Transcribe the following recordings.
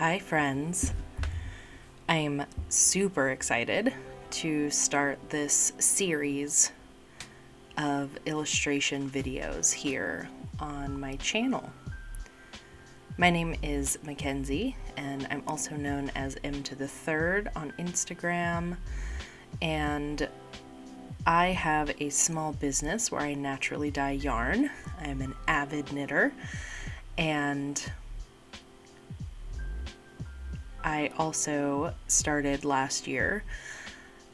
Hi, friends. I'm super excited to start this series of illustration videos here on my channel. My name is Mackenzie, and I'm also known as M to the Third on Instagram, and I have a small business where I naturally dye yarn. I'm an avid knitter, and I also started last year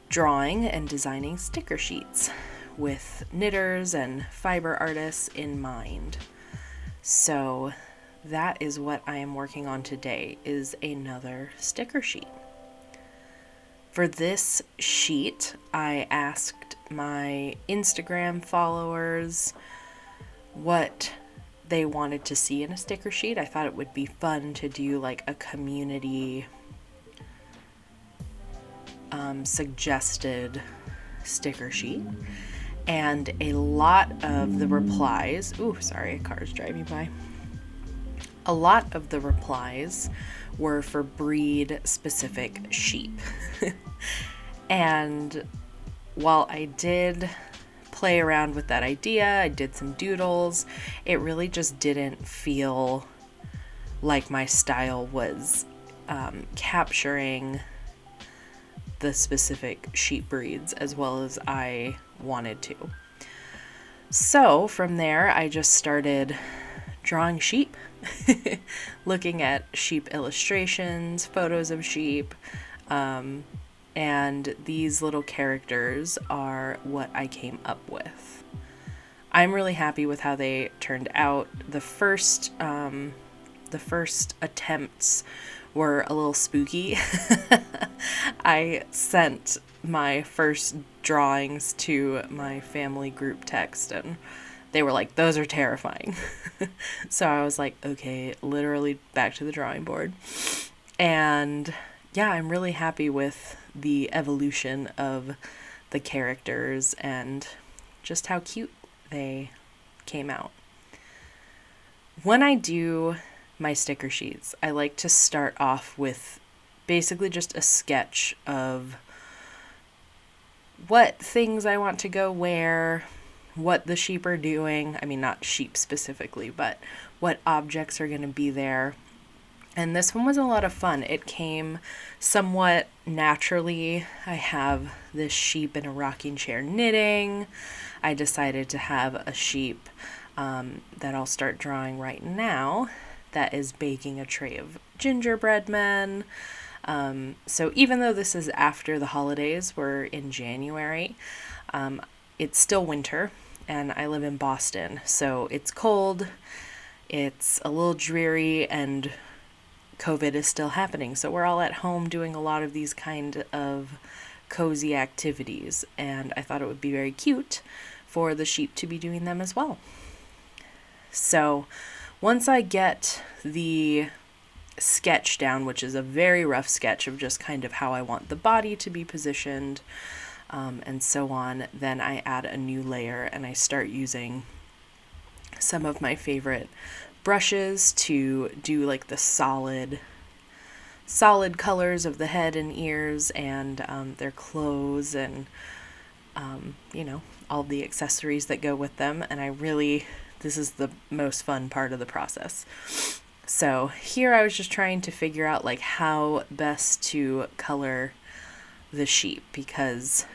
drawing and designing sticker sheets with knitters and fiber artists in mind. So that is what I am working on today, is another sticker sheet. For this sheet, I asked my Instagram followers what they wanted to see in a sticker sheet. I thought it would be fun to do like a community suggested sticker sheet. And a lot of the replies, sorry, a car's driving by. A lot of the replies were for breed specific sheep. And while I did play around with that idea, I did some doodles, it really just didn't feel like my style was capturing the specific sheep breeds as well as I wanted to. So from there, I just started drawing sheep, looking at sheep illustrations, photos of sheep, and these little characters are what I came up with. I'm really happy with how they turned out. The first attempts were a little spooky. I sent my first drawings to my family group text and they were like, those are terrifying. So I was like, okay, literally back to the drawing board. And yeah, I'm really happy with the evolution of the characters and just how cute they came out. When I do my sticker sheets, I like to start off with basically just a sketch of what things I want to go where, what the sheep are doing. I mean, not sheep specifically, but what objects are going to be there. And this one was a lot of fun. It came somewhat naturally. I have this sheep in a rocking chair knitting. I decided to have a sheep that I'll start drawing right now that is baking a tray of gingerbread men. So even though this is after the holidays, we're in January, it's still winter and I live in Boston. So it's cold, it's a little dreary, and COVID is still happening. So we're all at home doing a lot of these kind of cozy activities. And I thought it would be very cute for the sheep to be doing them as well. So once I get the sketch down, which is a very rough sketch of just kind of how I want the body to be positioned, and so on, then I add a new layer and I start using some of my favorite brushes to do like the solid colors of the head and ears and their clothes and all the accessories that go with them. And this is the most fun part of the process. So here I was just trying to figure out like how best to color the sheep, because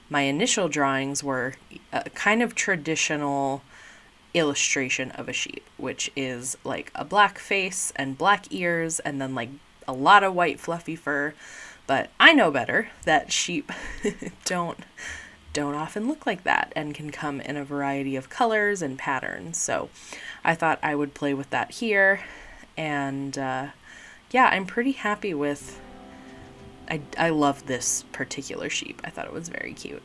my initial drawings were a kind of traditional illustration of a sheep, which is like a black face and black ears and then like a lot of white fluffy fur. But I know better that sheep don't often look like that and can come in a variety of colors and patterns. So I thought I would play with that here. And yeah, I'm pretty happy with, I love this particular sheep. I thought it was very cute.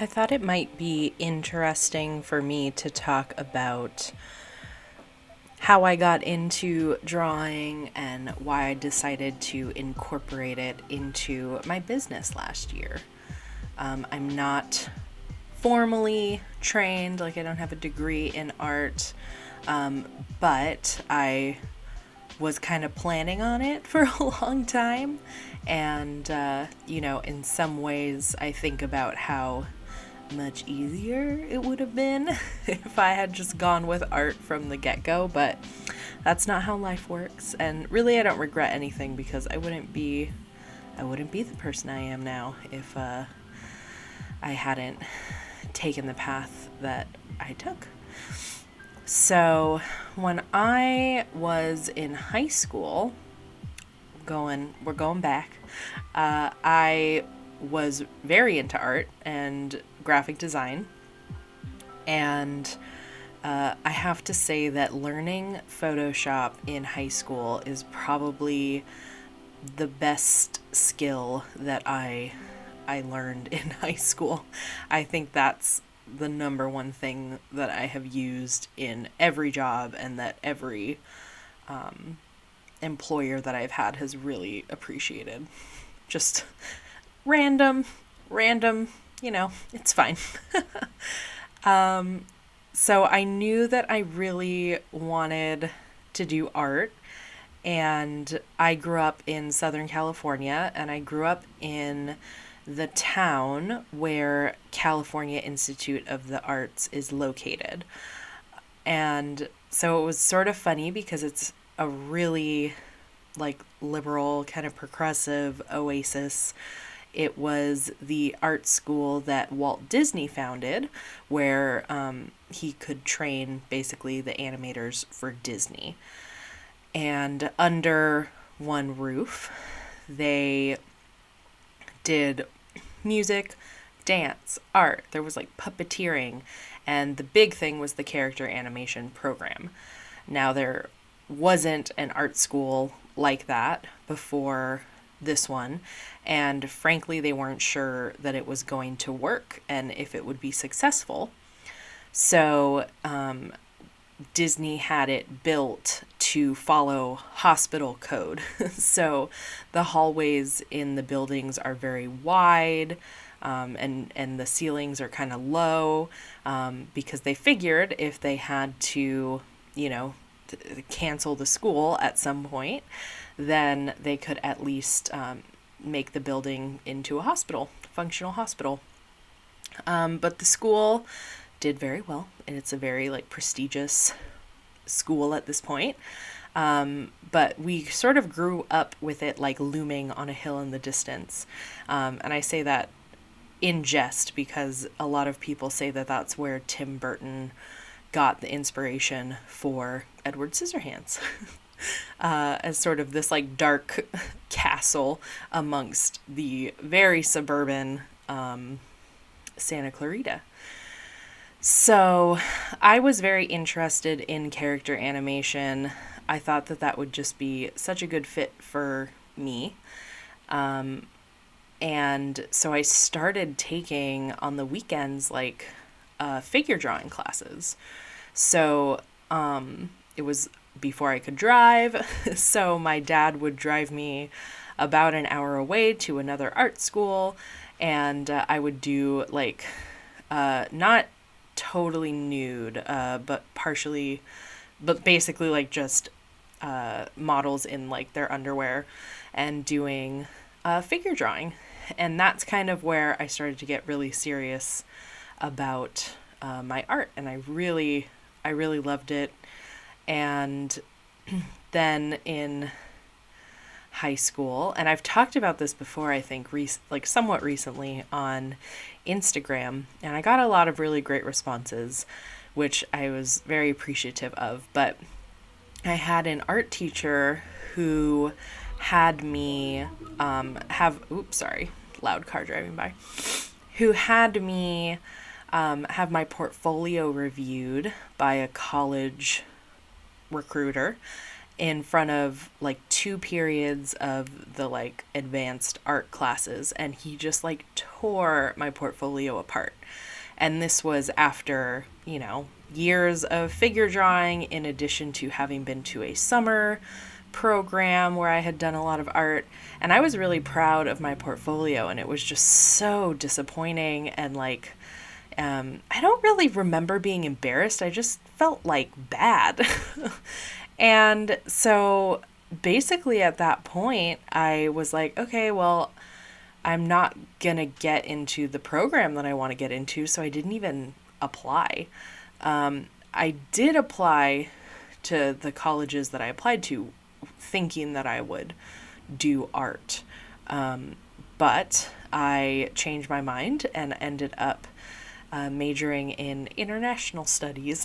I thought it might be interesting for me to talk about how I got into drawing and why I decided to incorporate it into my business last year. I'm not formally trained, like, I don't have a degree in art, but I was kind of planning on it for a long time. And, in some ways, I think about how much easier it would have been if I had just gone with art from the get-go, but that's not how life works. And really, I don't regret anything, because I wouldn't be the person I am now if I hadn't taken the path that I took. So when I was in high school, we're going back, I was very into art and graphic design. And I have to say that learning Photoshop in high school is probably the best skill that I learned in high school. I think that's the number one thing that I have used in every job, and that every employer that I've had has really appreciated. Just random, it's fine. So I knew that I really wanted to do art, and I grew up in Southern California, and I grew up in the town where California Institute of the Arts is located. And so it was sort of funny, because it's a really liberal, kind of progressive oasis. It was the art school that Walt Disney founded, where he could train basically the animators for Disney. And under one roof, they did music, dance, art. There was puppeteering, and the big thing was the character animation program. Now, there wasn't an art school like that before this one, and frankly, they weren't sure that it was going to work and if it would be successful. So Disney had it built to follow hospital code. So the hallways in the buildings are very wide, and the ceilings are kind of low, because they figured if they had to, cancel the school at some point, then they could at least make the building into a hospital, functional hospital. But the school did very well, and it's a very prestigious school at this point. But we sort of grew up with it looming on a hill in the distance. And I say that in jest, because a lot of people say that that's where Tim Burton got the inspiration for Edward Scissorhands. As sort of this dark castle amongst the very suburban Santa Clarita. So I was very interested in character animation. I thought that that would just be such a good fit for me. And so I started taking on the weekends figure drawing classes. So it was before I could drive. So my dad would drive me about an hour away to another art school, and I would do not totally nude, but basically just models in their underwear, and doing figure drawing. And that's kind of where I started to get really serious about my art, and I really loved it. And then in high school, and I've talked about this before, I think somewhat recently on Instagram, and I got a lot of really great responses, which I was very appreciative of. But I had an art teacher who had me loud car driving by, who had me have my portfolio reviewed by a college recruiter. in front of like 2 periods of the like advanced art classes, and he just like tore my portfolio apart. And this was after, years of figure drawing, in addition to having been to a summer program where I had done a lot of art. And I was really proud of my portfolio, and it was just so disappointing. And like, I don't really remember being embarrassed. I just felt like bad. And so basically at that point, I was like, okay, well, I'm not going to get into the program that I want to get into. So I didn't even apply. I did apply to the colleges that I applied to thinking that I would do art. But I changed my mind and ended up majoring in international studies.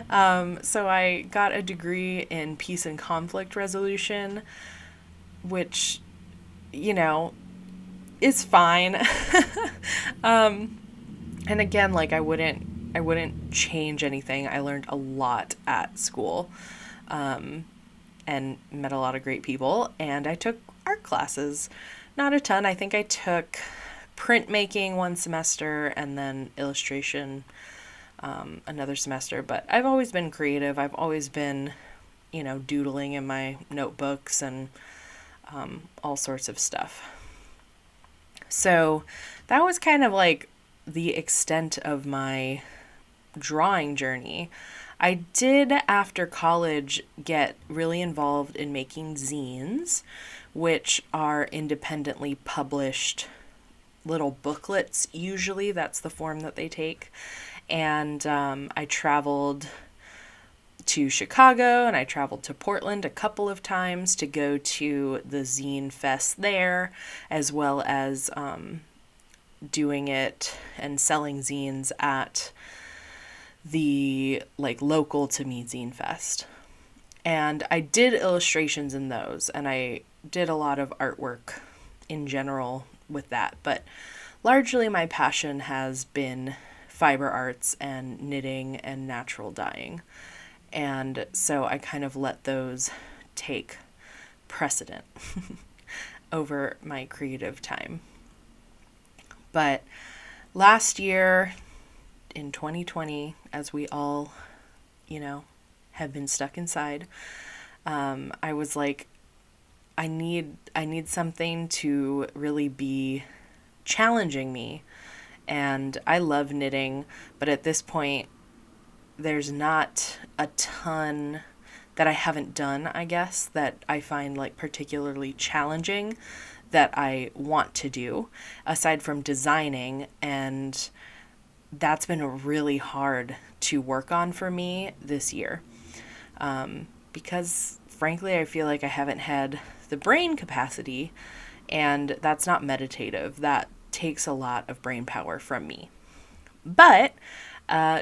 So I got a degree in peace and conflict resolution, which, is fine. And again, like I wouldn't change anything. I learned a lot at school, and met a lot of great people. And I took art classes, not a ton. I think I took printmaking one semester and then illustration another semester. But I've always been creative. I've always been, doodling in my notebooks and all sorts of stuff. So that was kind of like the extent of my drawing journey. I did, after college, get really involved in making zines, which are independently published little booklets. Usually that's the form that they take. And I traveled to Chicago, and I traveled to Portland a couple of times to go to the zine fest there, as well as doing it and selling zines at the like local to me zine fest. And I did illustrations in those, and I did a lot of artwork in general with that. But largely my passion has been fiber arts and knitting and natural dyeing. And so I kind of let those take precedent over my creative time. But last year, in 2020, as we all, have been stuck inside, I was like, I need something to really be challenging me. And I love knitting, but at this point, there's not a ton that I haven't done, I guess, that I find like particularly challenging that I want to do, aside from designing. And that's been really hard to work on for me this year. Because frankly, I feel like I haven't had the brain capacity, and that's not meditative. That takes a lot of brain power from me. But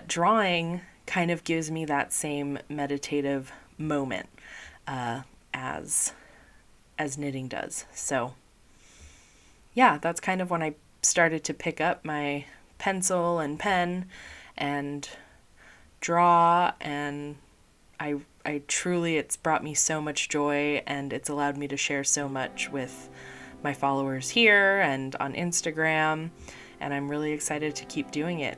drawing kind of gives me that same meditative moment as knitting does. So yeah, that's kind of when I started to pick up my pencil and pen and draw, and I truly, it's brought me so much joy, and it's allowed me to share so much with my followers here and on Instagram, and I'm really excited to keep doing it.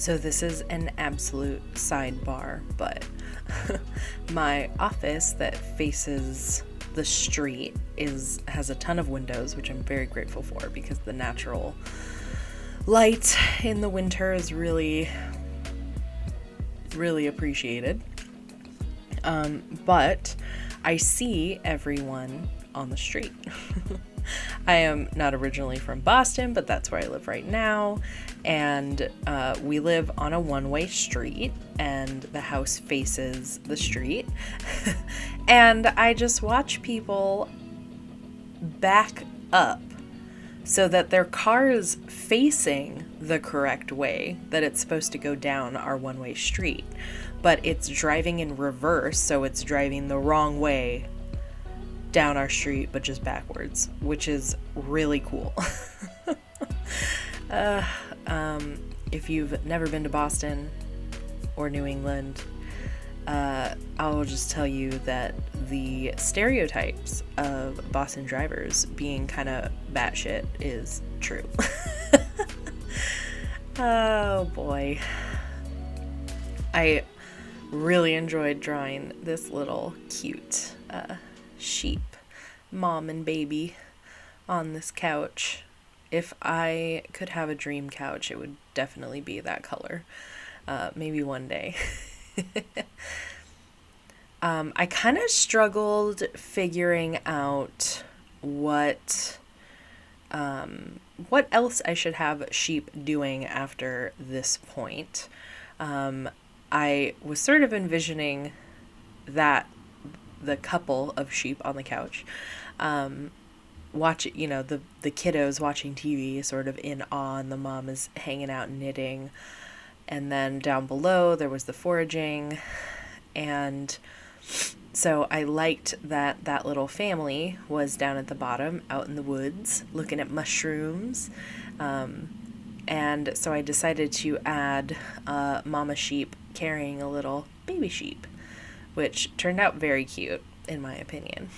So this is an absolute sidebar, but my office that faces the street has a ton of windows, which I'm very grateful for because the natural light in the winter is really, really appreciated. But I see everyone on the street. I am not originally from Boston, but that's where I live right now. And we live on a one-way street, and the house faces the street. And I just watch people back up so that their car is facing the correct way that it's supposed to go down our one-way street. But it's driving in reverse, so it's driving the wrong way down our street, but just backwards, which is really cool. If you've never been to Boston or New England, I'll just tell you that the stereotypes of Boston drivers being kind of batshit is true. Oh boy. I really enjoyed drawing this little cute sheep, mom and baby, on this couch. If I could have a dream couch, it would definitely be that color. Maybe one day. I kind of struggled figuring out what else I should have sheep doing after this point. I was sort of envisioning that the couple of sheep on the couch, the kiddos watching TV sort of in awe, and the mom is hanging out knitting. And then down below there was the foraging. And so I liked that that little family was down at the bottom out in the woods looking at mushrooms. And so I decided to add mama sheep carrying a little baby sheep, which turned out very cute, in my opinion.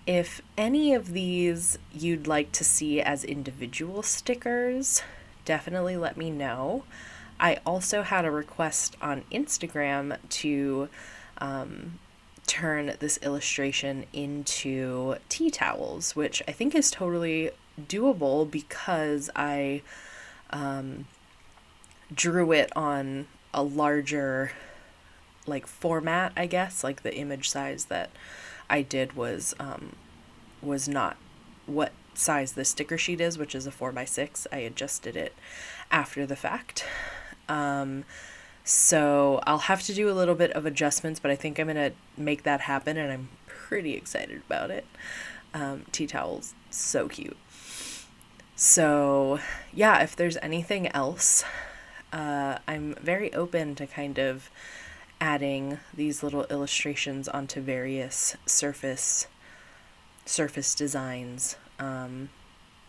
If any of these you'd like to see as individual stickers, definitely let me know. I also had a request on Instagram to turn this illustration into tea towels, which I think is totally doable because I drew it on a larger format, I guess. Like the image size that I did was not what size the sticker sheet is, which is a 4x6. I adjusted it after the fact. So I'll have to do a little bit of adjustments, but I think I'm gonna make that happen, and I'm pretty excited about it. Tea towels, so cute. So yeah, if there's anything else, I'm very open to kind of adding these little illustrations onto various surface designs.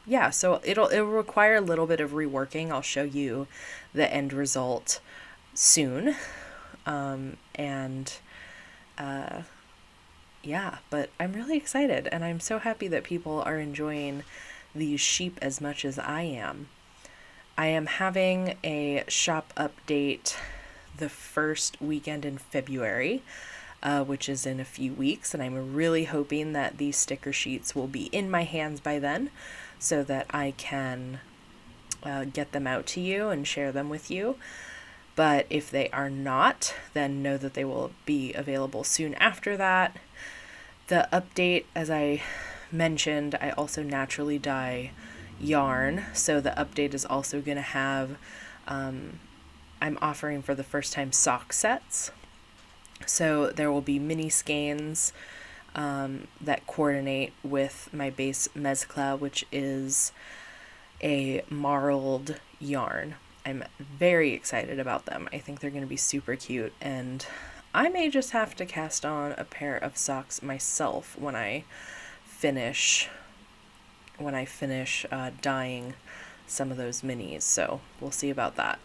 Yeah, so it'll require a little bit of reworking. I'll show you the end result soon. Yeah, but I'm really excited, and I'm so happy that people are enjoying these sheep as much as I am. I am having a shop update the first weekend in February, which is in a few weeks, and I'm really hoping that these sticker sheets will be in my hands by then so that I can get them out to you and share them with you. But if they are not, then know that they will be available soon after that. The update, as I mentioned, I also naturally dye yarn, so the update is also going to have, I'm offering for the first time sock sets. So there will be mini skeins that coordinate with my base mezcla, which is a marled yarn. I'm very excited about them. I think they're going to be super cute, and I may just have to cast on a pair of socks myself when I finish dyeing some of those minis. So we'll see about that.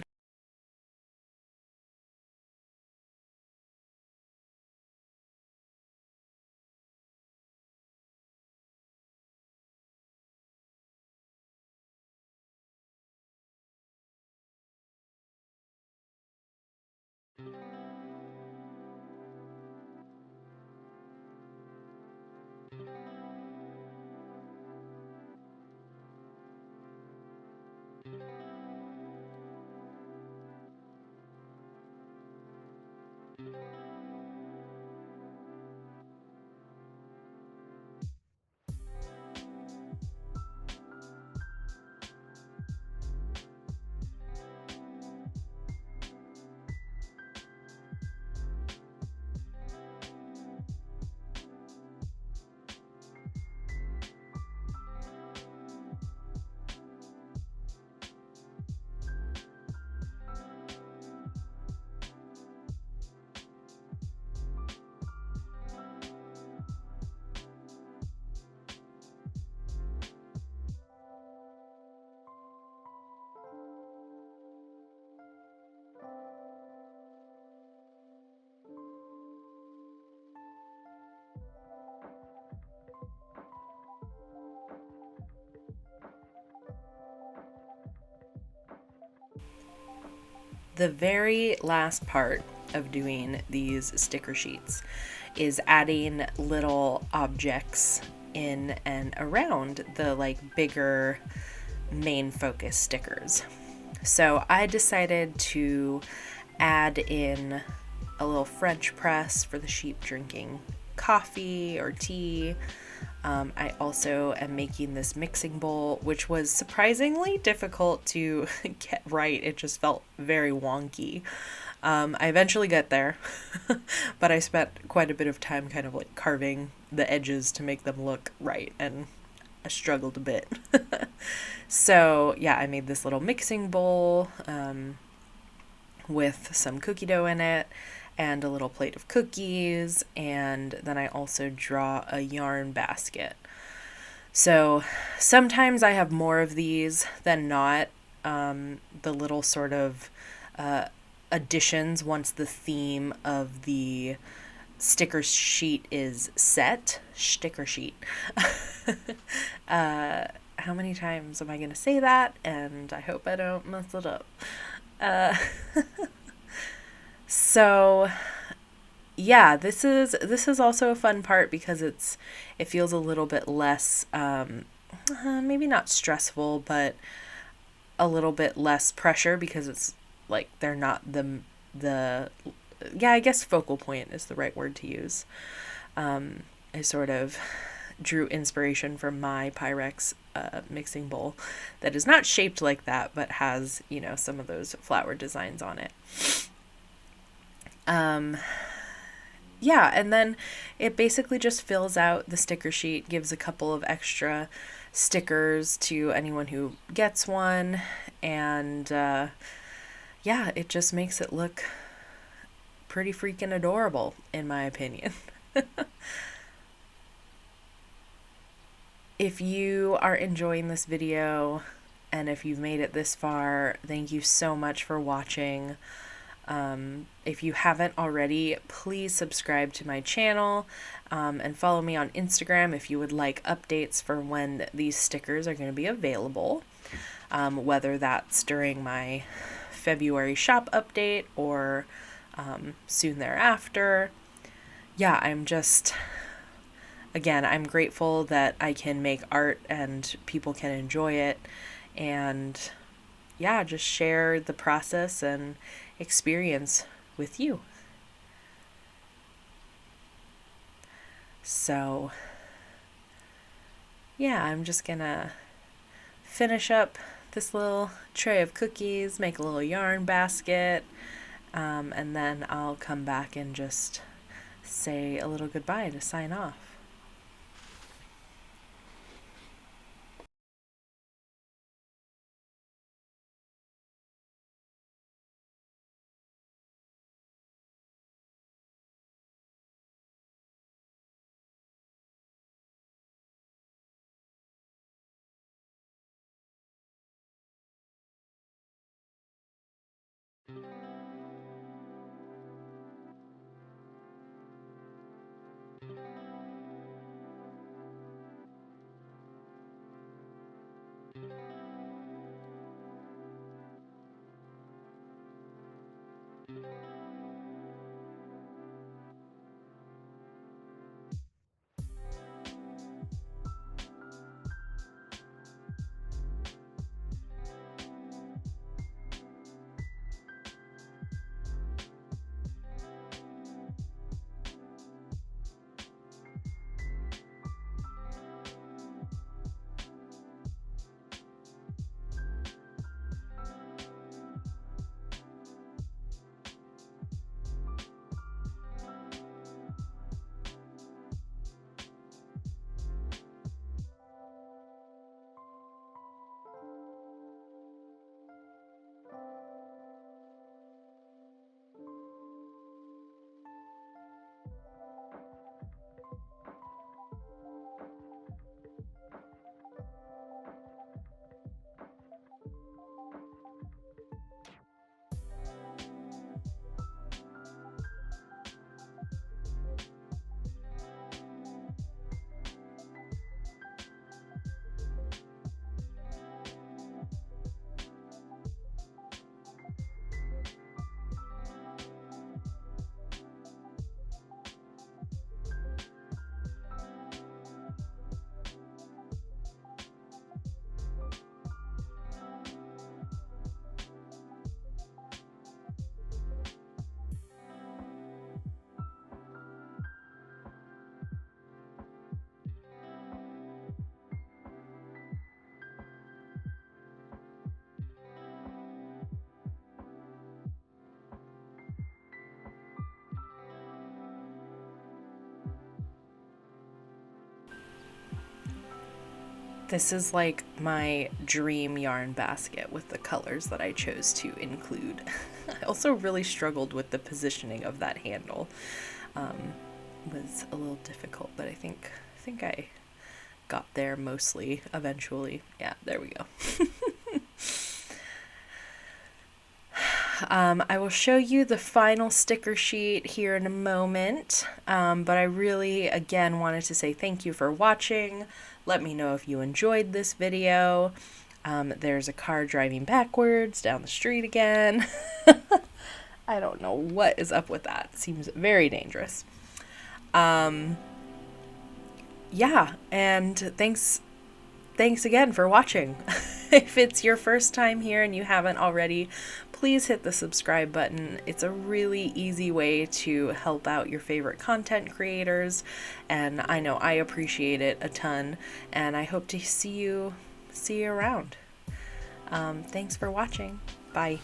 The very last part of doing these sticker sheets is adding little objects in and around the bigger main focus stickers. So I decided to add in a little French press for the sheep drinking coffee or tea. I also am making this mixing bowl, which was surprisingly difficult to get right. It just felt very wonky. I eventually got there, but I spent quite a bit of time kind of carving the edges to make them look right, and I struggled a bit. So yeah, I made this little mixing bowl with some cookie dough in it and a little plate of cookies, and then I also draw a yarn basket. So sometimes I have more of these than not. The little sort of additions once the theme of the sticker sheet is set. Sticker sheet. How many times am I going to say that? And I hope I don't mess it up. So yeah, this is also a fun part because it feels a little bit less maybe not stressful, but a little bit less pressure because it's they're not the yeah, I guess focal point is the right word to use. I sort of drew inspiration from my Pyrex mixing bowl that is not shaped like that, but has, some of those flower designs on it. Yeah, and then it basically just fills out the sticker sheet, gives a couple of extra stickers to anyone who gets one, and yeah, it just makes it look pretty freaking adorable, in my opinion. If you are enjoying this video, and if you've made it this far, thank you so much for watching. If you haven't already, please subscribe to my channel and follow me on Instagram if you would like updates for when these stickers are going to be available, whether that's during my February shop update or soon thereafter. Yeah, I'm grateful that I can make art and people can enjoy it, and yeah, just share the process and experience with you. So yeah, I'm just gonna finish up this little tray of cookies, make a little yarn basket, and then I'll come back and just say a little goodbye to sign off. This is like my dream yarn basket with the colors that I chose to include. I also really struggled with the positioning of that handle. Was a little difficult, but I think I got there mostly eventually. Yeah, there we go. I will show you the final sticker sheet here in a moment, but I really, again, wanted to say thank you for watching. Let me know if you enjoyed this video. There's a car driving backwards down the street again. I don't know what is up with that. It seems very dangerous. Yeah, and thanks again for watching. If it's your first time here and you haven't already, please hit the subscribe button. It's a really easy way to help out your favorite content creators, and I know I appreciate it a ton, and I hope to see you around. Thanks for watching. Bye.